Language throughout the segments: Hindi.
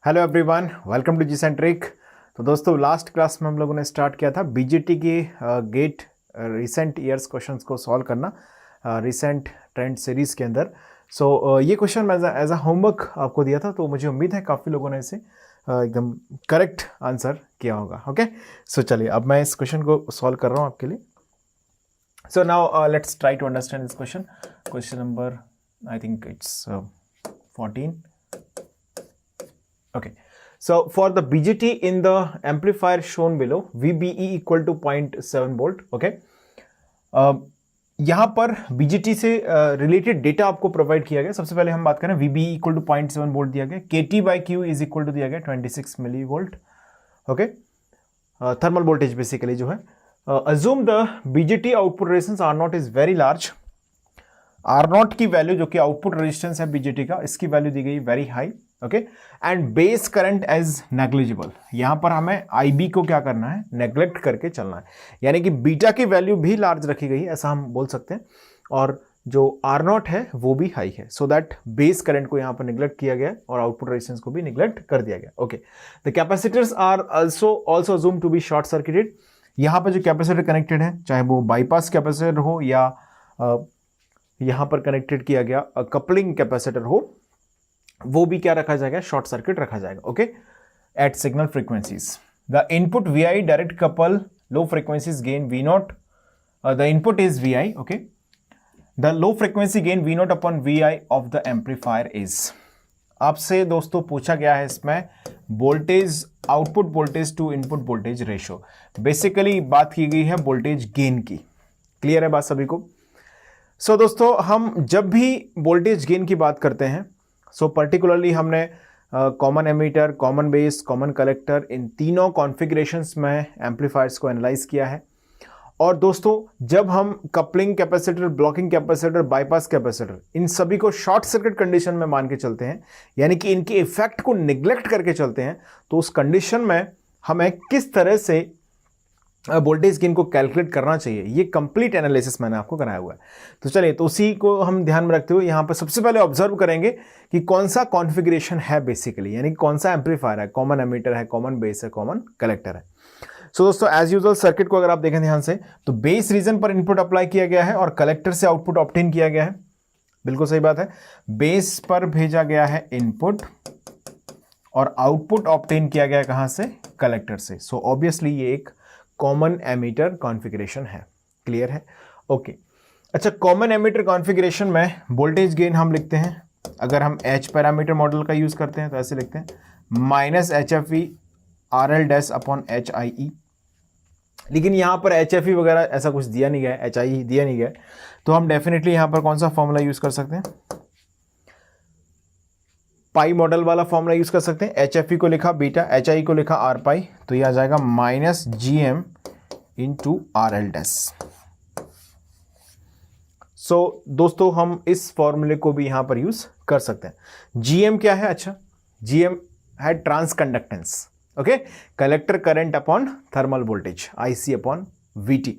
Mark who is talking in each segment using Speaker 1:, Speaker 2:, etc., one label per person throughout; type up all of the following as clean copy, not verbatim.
Speaker 1: Hello everyone, welcome to G centric. तो दोस्तों लास्ट क्लास में हम लोगों ने स्टार्ट किया था बीजीटी के गेट रिसेंट ईयर्स क्वेश्चंस को सॉल्व करना रिसेंट ट्रेंड सीरीज़ के अंदर। ये क्वेश्चन मैं एज अ होमवर्क आपको दिया था, तो मुझे उम्मीद है काफ़ी लोगों ने इसे एकदम करेक्ट आंसर किया होगा। ओके, सो चलिए अब मैं इस क्वेश्चन को सॉल्व कर रहा हूँ आपके लिए। So now let's try to understand this question. Question number I think it's 14. Okay, so for the BJT in the amplifier shown below, VBE equal to 0.7 volt. Okay, यहाँ पर BJT से रिलेटेड डेटा आपको प्रोवाइड किया गया। सबसे पहले हम बात करें, VBE इक्वल टू 0.7 वोल्ट दिया गया, KT by Q is equal to दिया गया 26 milli volt. Okay, thermal voltage basically जो है। Assume the BJT output resistance R naught is very large. R naught की वैल्यू जो कि आउटपुट रेजिस्टेंस है बीजेटी का, इसकी वैल्यू दी गई very high. Okay, and base current as negligible. यहां पर हमें आईबी को क्या करना है, नेग्लेक्ट करके चलना है, यानी कि बीटा की वैल्यू भी लार्ज रखी गई है, ऐसा हम बोल सकते हैं, और जो आर नॉट है वो भी हाई है, सो दैट बेस करंट को यहां पर निग्लेक्ट किया गया और आउटपुट रेजिस्टेंस को भी निग्लेक्ट कर दिया गया। Okay, the capacitors are also assume to be short circuited. यहां पर जो कैपेसिटर कनेक्टेड है, चाहे वो बाईपास कैपेसिटर हो या यहां पर कनेक्टेड किया गया कपलिंग कैपेसिटर हो, वो भी क्या रखा जाएगा, शॉर्ट सर्किट रखा जाएगा। Okay, at signal frequencies the input VI direct couple low frequencies gain V0, the input is VI। Okay, the low frequency gain V0 upon VI of the amplifier is. आपसे दोस्तों पूछा गया है इसमें voltage, output voltage to input voltage ratio. Basically बात की गई है वोल्टेज गेन की। क्लियर है बात सभी को? सो दोस्तों हम जब भी वोल्टेज गेन की बात करते हैं, पर्टिकुलरली हमने common emitter, common base, common collector, इन तीनों कॉन्फ़िगरेशंस में एम्पलीफायर्स को एनालाइज किया है। और दोस्तों जब हम coupling capacitor, blocking capacitor, bypass capacitor, इन सभी को शॉर्ट सर्किट कंडीशन में मान के चलते हैं, यानी कि इनके इफेक्ट को निग्लेक्ट करके चलते हैं, तो उस कंडीशन में हमें किस तरह से वोल्टेज गेन को कैलकुलेट करना चाहिए, ये कंप्लीट एनालिसिस मैंने आपको कराया हुआ है। तो चलिए, तो उसी को हम ध्यान में रखते हुए यहाँ पर सबसे पहले ऑब्जर्व करेंगे कि कौन सा कॉन्फ़िगरेशन है बेसिकली, यानी कौन सा एम्पलीफायर है, कॉमन एमीटर है, कॉमन बेस है, कॉमन कलेक्टर है। सो दोस्तों एज यूजुअल सर्किट को अगर आप देखें ध्यान से, तो बेस रीजन पर इनपुट अप्लाई किया गया है और कलेक्टर से आउटपुट ऑब्टेन किया गया है। बिल्कुल सही बात है, बेस पर भेजा गया है इनपुट और आउटपुट ऑब्टेन किया गया कहां से, कलेक्टर से। सो ऑब्वियसली ये एक कॉमन एमीटर कॉन्फ़िगरेशन है। क्लियर है? ओके, अच्छा, कॉमन एमीटर कॉन्फ़िगरेशन में वोल्टेज गेन हम लिखते हैं, अगर हम एच पैरामीटर मॉडल का यूज करते हैं तो ऐसे लिखते हैं, minus HFE RL dash upon HIE। लेकिन यहां पर HFE वगैरह ऐसा कुछ दिया नहीं गया है, HIE दिया नहीं गया है, तो हम डेफिनेटली यहां पर कौन सा फॉर्मूला यूज कर सकते हैं, पाई मॉडल वाला फॉर्मूला यूज कर सकते हैं। HFE को लिखा बीटा, HIE को लिखा R पाई, तो यह आ जाएगा minus GM into RL dash. So दोस्तों हम इस फॉर्मूले को भी यहां पर यूज कर सकते हैं। GM क्या है? अच्छा, GM है transconductance. Okay, collector current upon thermal voltage, IC upon VT।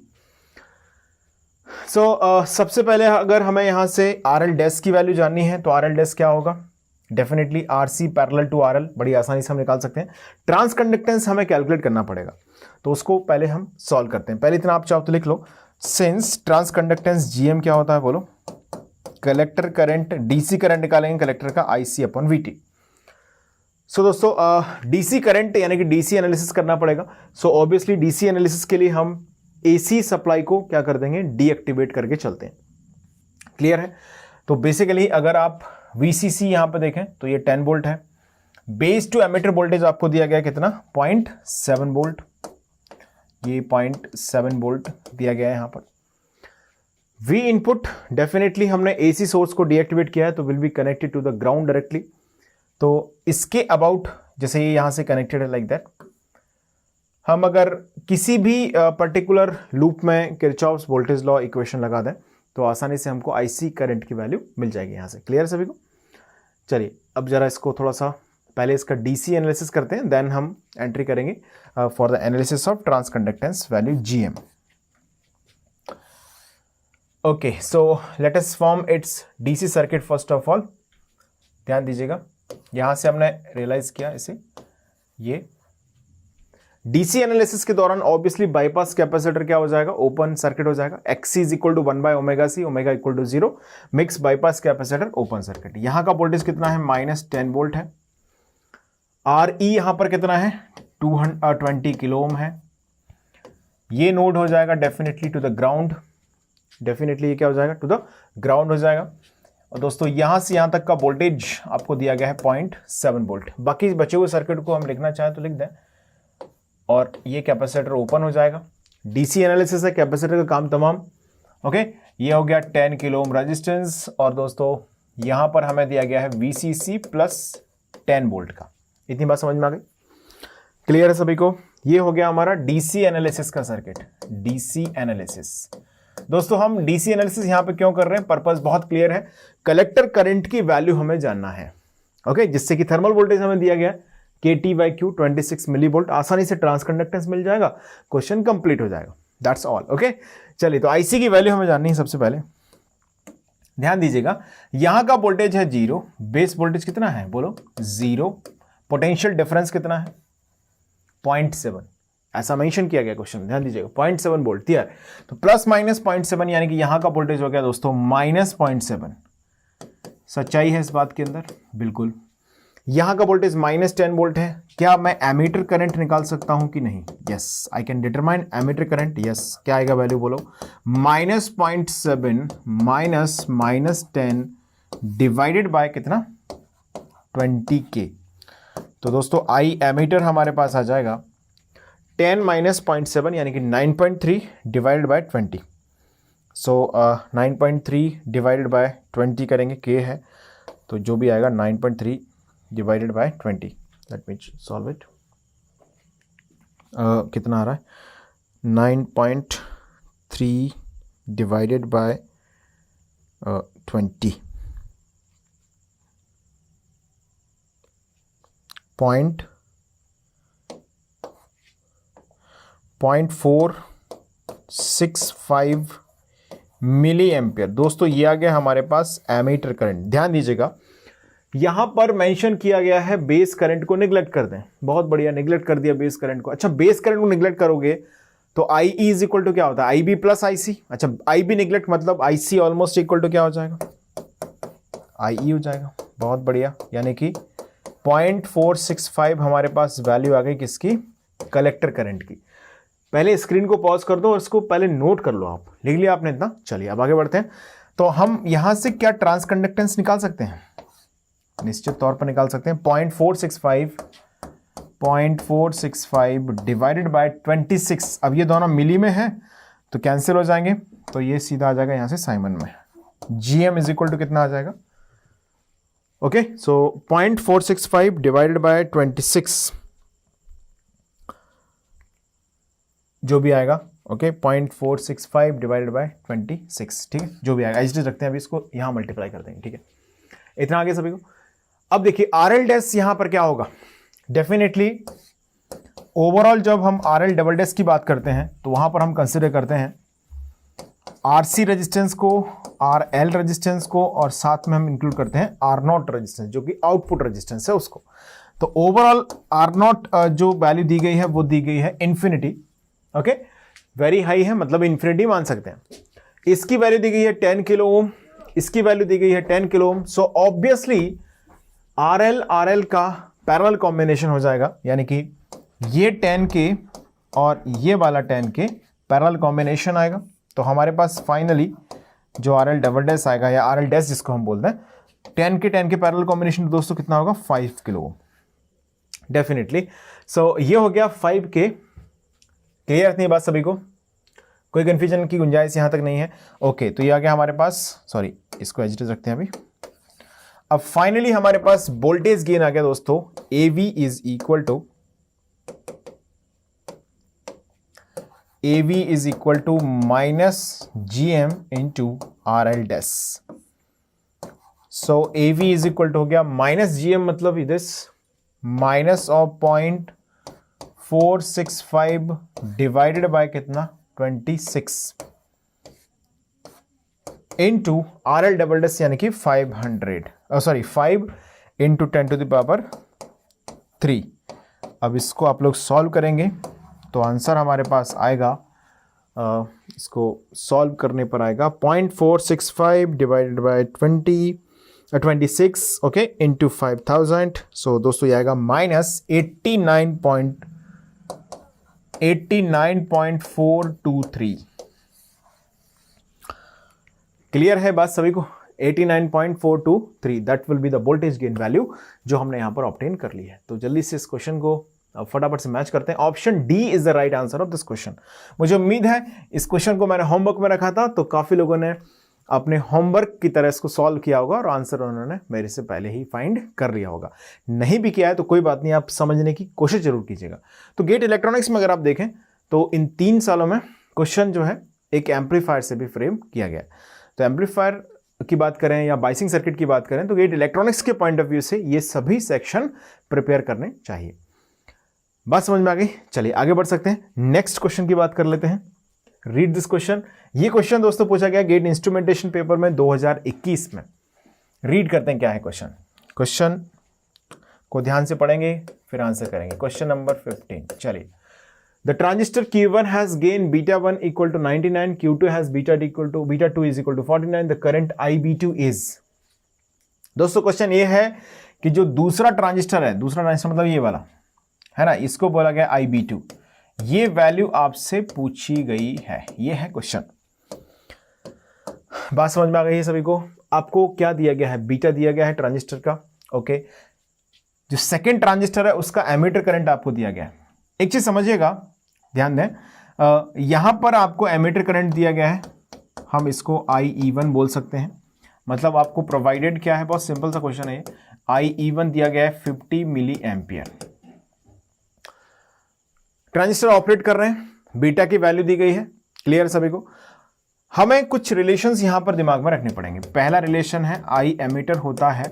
Speaker 1: सबसे पहले अगर हमें यहां से RL डैश की वैल्यू जाननी है, तो RL डैश क्या होगा, definitely RC parallel to RL, बड़ी आसानी से हम निकाल सकते हैं। ट्रांस कंडक्टेंस हमें कैलकुलेट करना पड़ेगा, तो उसको पहले हम सॉल्व करते हैं। पहले इतना आप चाहो तो लिख लो, सिंस ट्रांस कंडक्टेंस GM क्या होता है बोलो, कलेक्टर करंट, DC करंट निकालेंगे कलेक्टर का, IC अपॉन VT। सो दोस्तों DC करंट यानी कि DC एनालिसिस करना पड़ेगा। सो ऑब्वियसली DC एनालिसिस के लिए हम AC सप्लाई को क्या कर देंगे, डीएक्टिवेट करके चलते हैं। क्लियर है? तो बेसिकली अगर आप VCC यहां पर देखें तो ये 10 वोल्ट है। बेस टू एमिटर वोल्टेज आपको दिया गया कितना, 0.7 वोल्ट, ये 0.7 वोल्ट दिया गया है यहां पर। V इनपुट डेफिनेटली हमने AC सोर्स को डीएक्टिवेट किया है, तो will be connected to the ground directly. तो इसके अबाउट जैसे ये यहां से कनेक्टेड है लाइक दैट, हम अगर किसी भी पर्टिकुलर लूप में किरचॉफ्स वोल्टेज लॉ इक्वेशन लगा दें, तो आसानी से हमको IC करंट की वैल्यू मिल जाएगी यहां से। क्लियर सभी को? चलिए अब जरा इसको थोड़ा सा पहले इसका DC एनालिसिस करते हैं, देन हम एंट्री करेंगे for the analysis of transconductance value GM। Okay, so let us form its DC circuit first of all. ध्यान दीजिएगा, यहां से हमने रियलाइज किया इसे, ये डीसी एनालिसिस के दौरान ऑब्वियसली बाईपास कैपेसिटर क्या हो जाएगा, ओपन सर्किट हो जाएगा। XC is equal to 1/ωc, omega equal to 0, mix bypass capacitor open circuit. यहां का वोल्टेज कितना है, -10 वोल्ट है। आर ई यहां पर कितना है, 220 किलो ओम है। ये नोड हो जाएगा definitely to the ground, definitely ये क्या हो जाएगा, टू द ग्राउंड हो जाएगा। और दोस्तों यहां से यहां तक का वोल्टेज आपको दिया गया है 0.7 वोल्ट। बाकी बचे हुए सर्किट को हम लिखना चाहें तो लिख दें, और ये कैपेसिटर ओपन हो जाएगा। डीसी एनालिसिस है, कैपेसिटर का काम तमाम। ओके, ये हो गया 10 किलो ओम रेजिस्टेंस, और दोस्तों यहां पर हमें दिया गया है वीसीसी प्लस 10 वोल्ट का। इतनी बात समझ में आ गई, क्लियर है सभी को? ये हो गया हमारा डीसी एनालिसिस का सर्किट, डीसी एनालिसिस। दोस्तों हम डीसी एनालिसिस यहां पे क्यों कर रहे हैं, पर्पस बहुत क्लियर है, कलेक्टर करंट की वैल्यू हमें जानना है। ओके, जिससे कि थर्मल वोल्टेज हमें दिया गया है KT/Q 26 मिली वोल्ट, आसानी से ट्रांसकंडक्टेंस मिल जाएगा, क्वेश्चन कंप्लीट हो जाएगा, दैट्स ऑल। ओके, चलिए तो आईसी की वैल्यू हमें जाननी है। सबसे पहले ध्यान दीजिएगा, यहां का वोल्टेज है 0, बेस वोल्टेज कितना है बोलो, 0, पोटेंशियल डिफरेंस कितना है 0.7, ऐसा मेंशन किया गया क्वेश्चन, ध्यान दीजिएगा 0.7 वोल्ट दिया है। तो प्लस माइनस 0.7 यानी कि यहां का वोल्टेज हो गया दोस्तों -0.7। सच्चाई है इस बात के अंदर, बिल्कुल। यहां का वोल्टेज -10 वोल्ट है। क्या मैं एमीटर करंट निकाल सकता हूं कि नहीं? Yes, I can determine emitter current. Yes, क्या आएगा वैल्यू बोलो, -0.7 -10 डिवाइडेड बाय कितना, 20K। तो दोस्तों आई एमीटर हमारे पास आ जाएगा 10 - 0.7 यानी कि 9.3 divided by 20। So 9.3 divided by 20 करेंगे, K है, तो जो भी आएगा 9.3 divided by 20। Let me solve it. कितना आ रहा है, 9.3 डिवाइडेड बाय 20, 0.465 मिली एम्पियर। दोस्तों ये आ गया हमारे पास एमीटर करंट। ध्यान दीजिएगा, यहां पर मेंशन किया गया है बेस करंट को निगलेक्ट कर दें। बहुत बढ़िया, निगलेक्ट कर दिया बेस करंट को। अच्छा, बेस करंट को निगलेक्ट करोगे तो आई इज इक्वल टू क्या होता है, आई बी प्लस आई सी। अच्छा, आई बी निगलेक्ट मतलब आई सी ऑलमोस्ट इक्वल टू क्या हो जाएगा, आई ई हो जाएगा। बहुत बढ़िया, यानी कि 0.465 हमारे पास वैल्यू आ गई किसकी, कलेक्टर करंट की। पहले स्क्रीन को पॉज कर दो और इसको पहले नोट कर लो, आप लिख लिया आपने इतना। चलिए अब आगे बढ़ते हैं। तो हम यहां से क्या ट्रांसकंडक्टेंस निकाल सकते हैं, निश्चित तौर पर निकाल सकते हैं। 0.465 डिवाइडेड बाय 26। अब ये दोनों मिली में है तो कैंसिल हो जाएंगे, तो ये सीधा आ जाएगा यहां से साइमन में। GM इज इक्वल टू कितना आ जाएगा, ओके, सो 0.465 डिवाइडेड बाय 26 जो भी आएगा, ओके, 0.465 डिवाइडेड बाय 26, ठीक है, जो भी आएगा एज रखते हैं। अभी इसको यहां मल्टीप्लाई कर देंगे, ठीक है, इतना आगे सभी को। अब देखिए RL डैश यहां पर क्या होगा, डेफिनेटली ओवरऑल जब हम RL डबल डैश की बात करते हैं तो वहां पर हम कंसिडर करते हैं RC रेजिस्टेंस को, RL रेजिस्टेंस को, और साथ में हम इंक्लूड करते हैं R0 रेजिस्टेंस जो कि आउटपुट रेजिस्टेंस है उसको। तो ओवरऑल R0 जो वैल्यू दी गई है वो दी गई है इन्फिनिटी, ओके, वेरी हाई है, मतलब इन्फिनिटी मान सकते हैं। इसकी वैल्यू दी गई है 10 किलो ओम, इसकी वैल्यू दी गई है 10 kilo ohm. So obviously RL का पैरेलल कॉम्बिनेशन हो जाएगा, यानी कि ये 10K और ये वाला 10K पैरेलल कॉम्बिनेशन आएगा। तो हमारे पास फाइनली जो RL डबल डैश आएगा, या RL डैश जिसको हम बोलते हैं, 10K पैरेलल कॉम्बिनेशन दोस्तों कितना होगा, 5 किलो ओम डेफिनेटली। सो ये हो गया 5K। क्लियर इतनी बात सभी को, कोई कंफ्यूजन की गुंजाइश यहां तक नहीं है, ओके। तो ये आ गया हमारे पास, सॉरी इसको एज इट इज रखते हैं अभी। अब फाइनली हमारे पास वोल्टेज गेन आ गया दोस्तों, AV is equal to -GM into RL dash. So AV is equal to हो गया -GM, मतलब this minus of 0.465 divided by कितना, 26 इंटू RL डबल डैश यानी कि 500, sorry 5 into 10 to the power 3। अब इसको आप लोग सॉल्व करेंगे तो आंसर हमारे पास आएगा, इसको सॉल्व करने पर आएगा 0.465 डिवाइडेड बाय 26 ओके इंटू 5000। सो दोस्तों ये आएगा माइनस 89.423। क्लियर है बात सभी को? 89.423 that will be the voltage gain value जो हमने यहां पर ऑब्टेन कर ली है। तो जल्दी से इस क्वेश्चन को फटाफट से मैच करते हैं। Option D is the right answer of this question. मुझे उम्मीद है इस क्वेश्चन को मैंने होमवर्क में रखा था तो काफी लोगों ने अपने होमवर्क की तरह इसको सॉल्व किया होगा और आंसर उन्होंने मेरे से पहले ही फाइंड कर लिया होगा। नहीं भी किया है तो कोई बात नहीं, आप समझने की कोशिश जरूर कीजिएगा। तो गेट इलेक्ट्रॉनिक्स में अगर आप देखें तो इन 3 सालों में क्वेश्चन जो है एक एम्पलीफायर से भी फ्रेम किया गया। तो एम्पलीफायर की बात करें या बाइसिंग सर्किट की बात करें तो गेट इलेक्ट्रॉनिक्स के पॉइंट ऑफ व्यू से ये सभी सेक्शन प्रिपेयर करने चाहिए। बात समझ में आ गई? चलिए आगे बढ़ सकते हैं, नेक्स्ट क्वेश्चन की बात कर लेते हैं। Read this question. ये क्वेश्चन दोस्तों पूछा गया गेट इंस्ट्रूमेंटेशन पेपर में 2021 में। रीड करते हैं क्या है क्वेश्चन। क्वेश्चन को ध्यान से पढ़ेंगे फिर आंसर करेंगे। Question number 15। चलिए, the transistor Q1 has gain beta1 equal to 99, Q2 has beta2 is equal to 49, the current IB2 is। दोस्तों क्वेश्चन ये है कि जो दूसरा ट्रांजिस्टर है, दूसरा ट्रांजिस्टर मतलब ये वाला है ना, इसको बोला गया IB2, ये वैल्यू आपसे पूछी गई है। ये है क्वेश्चन। बात समझ में आ गई है सभी को? आपको क्या दिया गया है? बीटा दिया गया है ट्रांजिस्टर का। ओके, जो सेकेंड ट्रांजिस्टर है उसका एमीटर करंट आपको दिया गया है। एक चीज समझिएगा, ध्यान दें, यहां पर आपको एमीटर करंट दिया गया है, हम इसको IE1 बोल सकते हैं। मतलब आपको प्रोवाइडेड क्या है, बहुत सिंपल सा क्वेश्चन है। IE1 दिया गया है 50 मिली एम्पियर। ट्रांजिस्टर ऑपरेट कर रहे हैं, बीटा की वैल्यू दी गई है। क्लियर सभी को? हमें कुछ रिलेशंस यहां पर दिमाग में रखने पड़ेंगे। पहला रिलेशन है I एमीटर होता है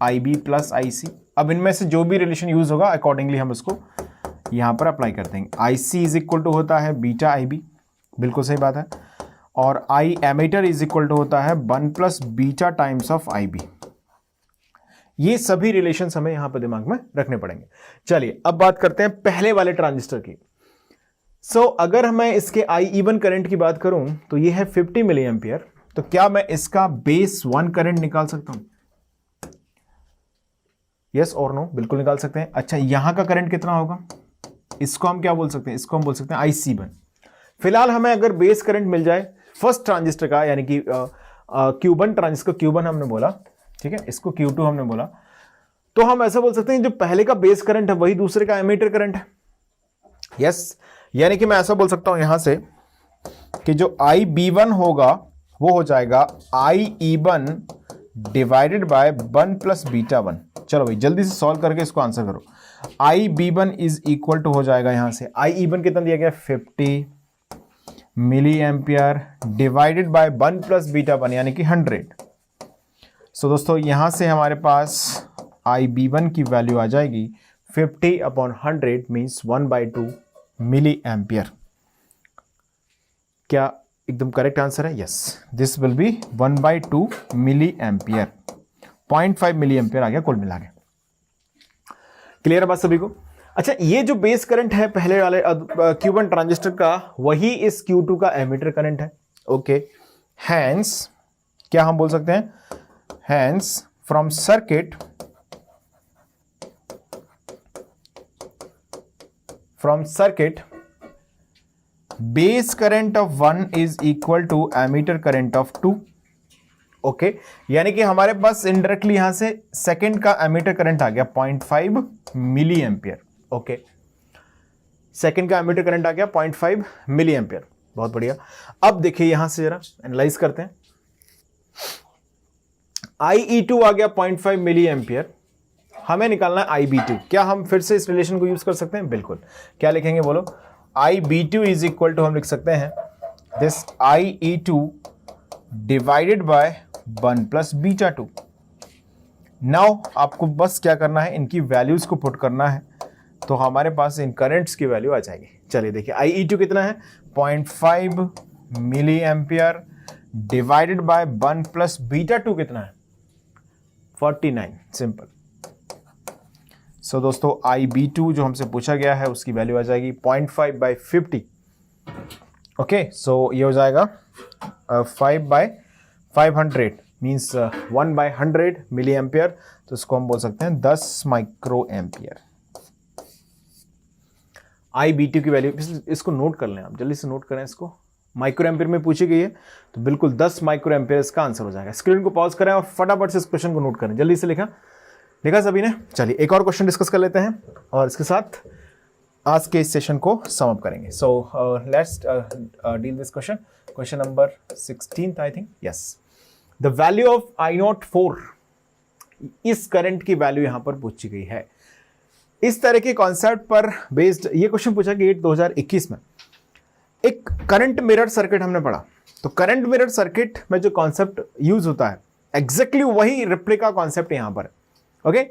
Speaker 1: IB प्लस IC। अब इनमें से जो भी रिलेशन यूज होगा अकॉर्डिंगली हम उसको यहां पर अप्लाई करते हैं। IC इज इक्वल टू होता है बीटा IB, बिल्कुल सही बात है। और I emitter is equal to होता है 1 plus beta times of IB। ये सभी रिलेशंस हमें यहां पर दिमाग में रखने पड़ेंगे। चलिए अब बात करते हैं पहले वाले ट्रांजिस्टर की। अगर मैं इसके IE1 करंट की बात करूं तो ये है 50 मिली एम्पियर। तो क्या मैं इसका बेस 1 करंट निकाल सकता हूं? यस और नो? बिल्कुल निकाल सकते हैं। अच्छा, यहां का करंट कितना होगा? इसको हम क्या बोल सकते हैं? इसको हम बोल सकते हैं IC1। फिलहाल हमें अगर बेस करंट मिल जाए फर्स्ट ट्रांजिस्टर का, यानी कि Q1 ट्रांजिस्टर, Q1 हमने बोला, ठीक है, इसको Q2 हमने बोला, तो हम ऐसा बोल सकते हैं जो पहले का बेस करंट है वही दूसरे का एमीटर करंट है। यस, यानी कि मैं ऐसा बोल सकता हूं यहां से कि जो IB1 होगा वो हो जाएगा IE1 divided by 1 plus beta 1। चलो भाई जल्दी से सॉल्व करके इसको आंसर करो। IB1 इज इक्वल टू हो जाएगा यहां से, IE1 कितना दिया गया? 50 milli ampere divided by 1 plus beta 1 यानी कि 100। सो दोस्तों यहां से हमारे पास IB1 की वैल्यू आ जाएगी 50 अपॉन 100 मीन्स 1/2 मिली एम्पियर। क्या एकदम करेक्ट आंसर है? Yes, this will be 1/2 milli ampere. 0.5 milli ampere आ गया कुल मिला के। क्लियर है बात सभी को? अच्छा, ये जो बेस करंट है पहले वाले Q1 ट्रांजिस्टर का, वही इस Q2 का एमीटर करंट है। ओके, हैंस क्या हम बोल सकते हैं? Hence from circuit base current of 1 is equal to emitter current of 2। Okay, यानी कि हमारे पास इनडायरेक्टली यहां से सेकंड का एमीटर करंट आ गया 0.5 मिली एम्पियर। ओके, सेकंड का एमीटर करंट आ गया 0.5 मिली एम्पियर। बहुत बढ़िया। अब देखिए यहां से जरा एनालाइज करते हैं। IE2 आ गया 0.5 मिली एम्पियर, हमें निकालना है IB2। क्या हम फिर से इस रिलेशन को यूज कर सकते हैं? बिल्कुल। क्या लिखेंगे बोलो? IB2 इज इक्वल टू हम लिख सकते हैं this IE2 divided by 1 plus beta 2। Now आपको बस क्या करना है, इनकी वैल्यूज को पुट करना है तो हमारे पास इन करंट्स की वैल्यू आ जाएगी। चलिए देखिए, IE2 कितना है? 0.5 milli ampere divided by 1 plus beta 2 कितना है? 49, सिंपल। सो दोस्तों IB2 जो हमसे पूछा गया है उसकी वैल्यू आ जाएगी 0.5/50। ओके, सो ये हो जाएगा 5/500 मीन्स 1/100 मिली एम्पियर। तो इसको हम बोल सकते हैं 10 माइक्रो एम्पियर। IB2 की वैल्यू, इसको नोट कर लें आप, जल्दी से नोट करें इसको। माइक्रो एम्पियर में पूछी गई है तो बिल्कुल 10 माइक्रो एम्पियर इसका आंसर हो जाएगा। स्क्रीन को पॉज करें और फटाफट से इस क्वेश्चन को नोट करें। जल्दी से लिखा सभी ने? चलिए एक और क्वेश्चन डिस्कस कर लेते हैं और इसके साथ आज के इस सेशन को सम अप करेंगे। So let's deal this question number 16 I think, yes. The value of I04, इस करंट की वैल्यू यहां पर पूछी गई है। इस तरह के कॉन्सेप्ट पर बेस्ड ये क्वेश्चन पूछा गया 2021 में। एक करंट मिरर सर्किट हमने पढ़ा, तो करंट मिरर सर्किट में जो कॉन्सेप्ट यूज होता है एग्जैक्टली वही रेप्लिका कॉन्सेप्ट यहां पर। ओके,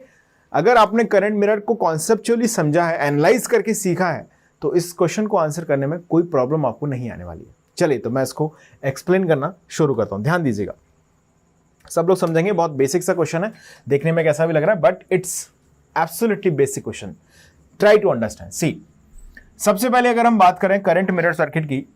Speaker 1: अगर आपने करंट मिरर को कॉन्सेप्चुअली समझा है, एनालाइज करके सीखा है, तो इस क्वेश्चन को आंसर करने में कोई प्रॉब्लम आपको नहीं आने वाली है। चलिए तो मैं इसको एक्सप्लेन करना शुरू करता हूं। ध्यान दीजिएगा, सब लोग समझेंगे। बहुत बेसिक सा क्वेश्चन है, देखने में कैसा भी लग रहा है, but it's absolutely basic question. Try to understand. See, सबसे पहले अगर हम बात करें करंट मिरर सर्किट की,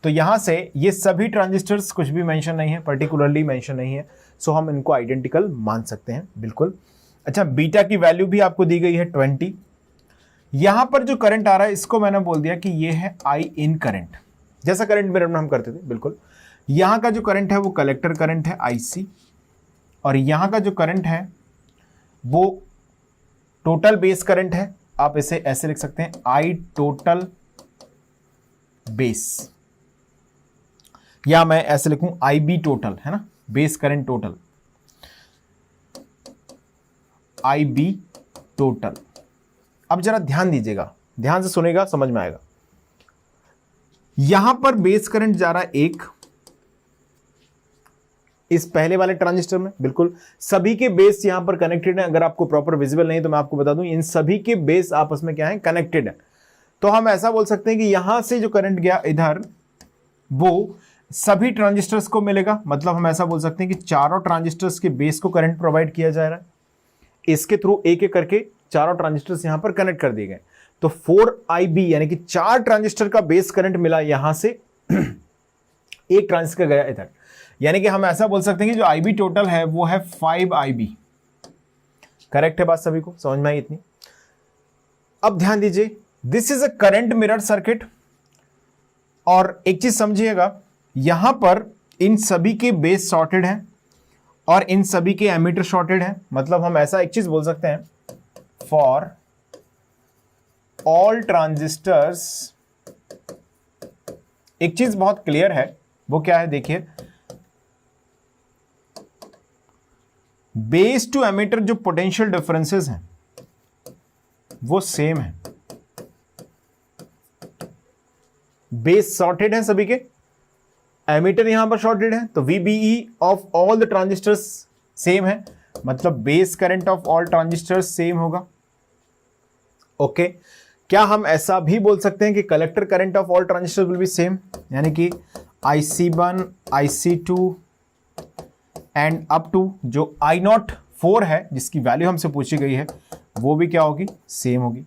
Speaker 1: तो यहां से ये सभी ट्रांजिस्टर्स कुछ भी मेंशन नहीं है, पर्टिकुलरली मेंशन नहीं है, सो हम इनको आइडेंटिकल मान सकते हैं बिल्कुल। अच्छा, बीटा की वैल्यू भी आपको दी गई है 20। यहां पर जो करंट आ रहा है इसको मैंने बोल दिया कि ये है I इन करंट, जैसा करंट मिरर में हम करते थे बिल्कुल। यहां का जो करंट है वो कलेक्टर करंट है IC, और यहां का जो करंट है वो टोटल बेस करंट है। आप इसे ऐसे लिख सकते हैं I टोटल बेस, या मैं ऐसे लिखूं IB टोटल, है ना, base current total, IB total. अब जरा ध्यान दीजिएगा, ध्यान से सुनेगा, समझ में आएगा। यहां पर बेस करंट जा रहा है एक, इस पहले वाले ट्रांजिस्टर में, बिल्कुल सभी के बेस यहां पर कनेक्टेड है। अगर आपको प्रॉपर विजिबल नहीं तो मैं आपको बता दूं, इन सभी के बेस आपस में क्या है, कनेक्टेड है। तो हम ऐसा बोल सकते हैं कि यहां से जो करंट गया इधर, वो सभी ट्रांजिस्टर्स को मिलेगा। मतलब हम ऐसा बोल सकते हैं कि चारों ट्रांजिस्टर्स के बेस को करंट प्रोवाइड किया जा रहा है। इसके थ्रू एक एक करके चारों ट्रांजिस्टर्स यहां पर कनेक्ट कर दिए गए। तो 4IB यानी कि 4 ट्रांजिस्टर का बेस करंट मिला यहां से, एक ट्रांजिस्टर गया इधर, यानी कि हम ऐसा बोल सकते हैं कि जो IB टोटल है वो है 5IB। करेक्ट है बात सभी को? समझ में आई इतनी? अब ध्यान दीजिए, this is a current mirror circuit, और एक चीज समझिएगा, यहां पर इन सभी के बेस शॉर्टेड हैं और इन सभी के एमीटर शॉर्टेड हैं। मतलब हम ऐसा एक चीज बोल सकते हैं, फॉर ऑल ट्रांजिस्टर्स, एक चीज बहुत क्लियर है, वो क्या है देखिए, बेस टू एमीटर जो पोटेंशियल डिफरेंसेस हैं वो सेम है। बेस शॉर्टेड है सभी के, एमीटर यहां पर शॉर्टेड है, तो VBE of all the transistors same है, मतलब base current of all transistors same होगा। ओके, क्या हम ऐसा भी बोल सकते हैं कि collector current of all transistors will be same, यानी कि IC1, IC2 and up to जो I04 है जिसकी वैल्यू हमसे पूछी गई है वो भी क्या होगी, सेम होगी।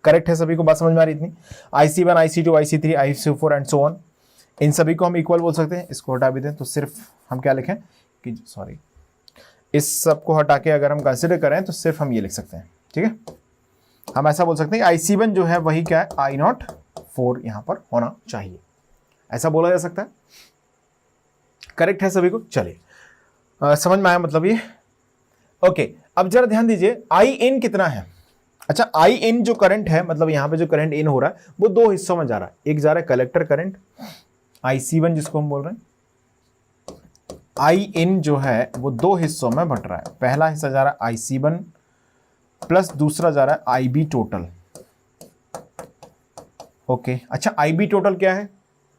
Speaker 1: करेक्ट है सभी को? बात समझ में आ रही इतनी? IC1, IC2, IC3, IC4 and so on, इन सभी को हम इक्वल बोल सकते हैं। इसको हटा भी दें तो सिर्फ हम क्या लिखें कि, सॉरी, इस सब को हटा के अगर हम कंसिडर करें तो सिर्फ हम ये लिख सकते हैं, ठीक है। हम ऐसा बोल सकते हैं IC1 जो है वही क्या है, I04 यहां पर होना चाहिए, ऐसा बोला जा सकता है। करेक्ट है सभी को? चलिए, समझ में आया मतलब ये? ओके, अब जरा ध्यान दीजिए, I इन कितना है। अच्छा, I इन जो करंट है, मतलब यहां पे जो करंट इन हो रहा है वो दो हिस्सों में जा रहा है। एक जा रहा है कलेक्टर करंट IC1 जिसको हम बोल रहे हैं, I इन जो है वो दो हिस्सों में बट रहा है। पहला हिस्सा जा रहा है IC1 प्लस दूसरा जा रहा है IB टोटल। ओके, अच्छा IB टोटल क्या है,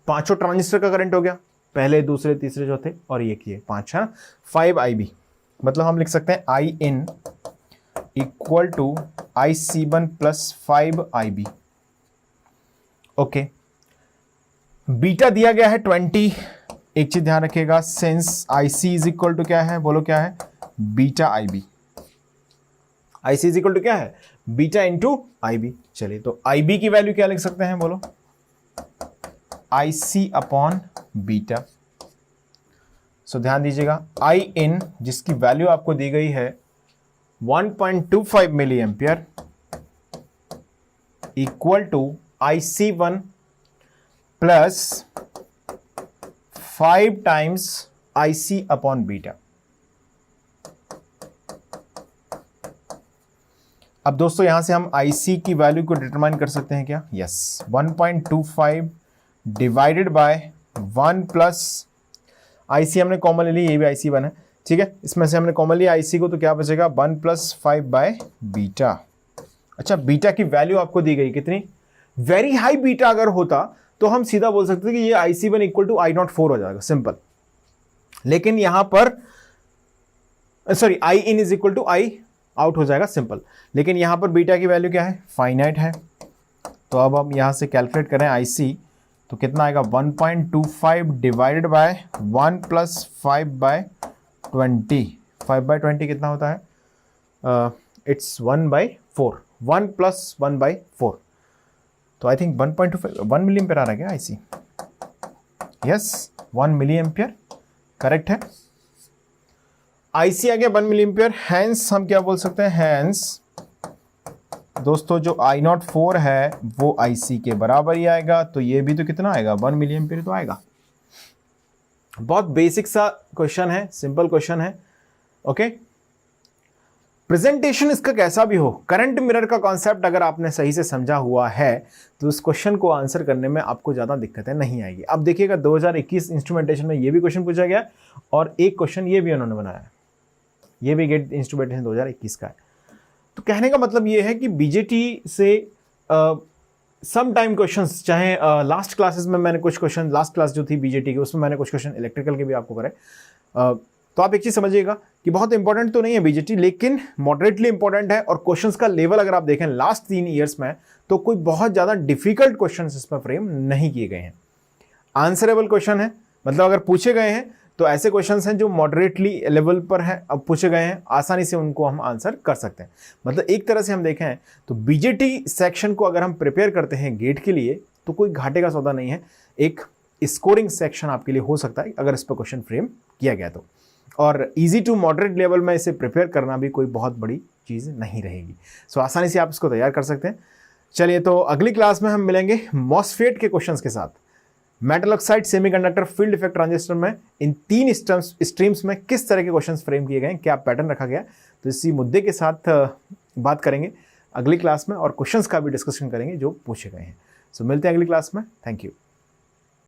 Speaker 1: पांचों ट्रांजिस्टर का करंट हो गया, पहले दूसरे तीसरे चौथे और ये किए 5 है, 5IB। मतलब हम लिख सकते हैं I in equal to IC1 plus 5IB। Okay, beta दिया गया है 20। एक चीज ध्यान रखिएगा, since IC is equal to क्या है, बोलो क्या है, beta I B. I C is equal to क्या है, बीटा इंटू आई बी। चलिए तो आई बी की वैल्यू क्या लिख सकते हैं, बोलो, आई सी अपॉन बीटा। सो ध्यान दीजिएगा, आई इन जिसकी वैल्यू आपको दी गई है 1.25 milli ampere equal to I C one plus 5 times I C upon beta. अब दोस्तों यहां से हम IC की वैल्यू को डिटरमाइन कर सकते हैं क्या, yes, 1.25 divided by 1 plus IC हमने कॉमन ले ली, ये भी IC1 है, ठीक है, इसमें से हमने कॉमन लिया IC को, तो क्या बचेगा 1 प्लस 5 बाय बीटा। अच्छा, बीटा की वैल्यू आपको दी गई कितनी, वेरी हाई बीटा अगर होता तो हम सीधा बोल सकते थे कि ये IC1 इक्वल टू I04 हो जाएगा, सिंपल। लेकिन यहां पर sorry I in is equal to I out हो जाएगा, सिंपल। लेकिन यहां पर बीटा की वैल्यू क्या है, फाइनाइट है। तो अब हम यहां से कैलकुलेट करें IC, तो कितना आएगा 1.25 divided by 1 plus 5 by 20। 5 by 20 कितना होता है, इट्स 1/4, 1 प्लस 1/4। तो आई थिंक 1.25 1 मिली एम्पियर आ रहा है क्या IC, yes 1 milli ampere correct है। IC आ गया 1 मिली एम्पियर, हैंस हम क्या बोल सकते हैं, हैंस दोस्तों जो I04 है वो IC के बराबर ही आएगा। तो ये भी तो कितना आएगा, 1 मिली एम्पियर तो आएगा। बहुत बेसिक सा क्वेश्चन है, सिंपल क्वेश्चन है, ओके। प्रेजेंटेशन इसका कैसा भी हो, करंट मिरर का कॉन्सेप्ट अगर आपने सही से समझा हुआ है तो इस क्वेश्चन को आंसर करने में आपको ज़्यादा दिक्कतें नहीं आएगी। अब देखिएगा 2021 इंस्ट्रूमेंटेशन में ये भी क्वेश्चन पूछा गया और एक क्वेश्चन ये भी उन्होंने बनाया, ये भी गेट इंस्ट्रूमेंटेशन 2021 का है। तो कहने का मतलब ये है कि बीजेटी से सम टाइम क्वेश्चंस, चाहे लास्ट क्लासेस में मैंने कुछ क्वेश्चन, लास्ट क्लास जो थी बीजेटी की उसमें मैंने कुछ क्वेश्चन इलेक्ट्रिकल के भी आपको करे, तो आप एक चीज़ समझिएगा कि बहुत इंपॉर्टेंट तो नहीं है बीजेटी, लेकिन मॉडरेटली इंपॉर्टेंट है। और क्वेश्चंस का लेवल अगर आप देखें लास्ट 3 ईयर्स में, तो कोई बहुत ज़्यादा डिफिकल्ट क्वेश्चन इसमें फ्रेम नहीं किए गए हैं, आंसरेबल क्वेश्चन है। मतलब अगर पूछे गए हैं तो ऐसे क्वेश्चंस हैं जो मॉडरेटली लेवल पर हैं, अब पूछे गए हैं, आसानी से उनको हम आंसर कर सकते हैं। मतलब एक तरह से हम देखें तो बीजेटी सेक्शन को अगर हम प्रिपेयर करते हैं गेट के लिए तो कोई घाटे का सौदा नहीं है, एक स्कोरिंग सेक्शन आपके लिए हो सकता है अगर इस पर क्वेश्चन फ्रेम किया गया तो। और इजी टू मॉडरेट लेवल में इसे प्रिपेयर करना भी कोई बहुत बड़ी चीज़ नहीं रहेगी। सो आसानी से आप इसको तैयार कर सकते हैं। चलिए तो अगली क्लास में हम मिलेंगे मॉसफेट के क्वेश्चंस के साथ। Metal oxide, semiconductor, field effect transistor में इन 3 स्ट्रीम्स में किस तरह के क्वेश्चंस फ्रेम किए गए हैं, क्या पैटर्न रखा गया, तो इसी मुद्दे के साथ बात करेंगे अगली क्लास में और क्वेश्चंस का भी डिस्कशन करेंगे जो पूछे गए हैं। सो मिलते हैं अगली क्लास में, थैंक यू।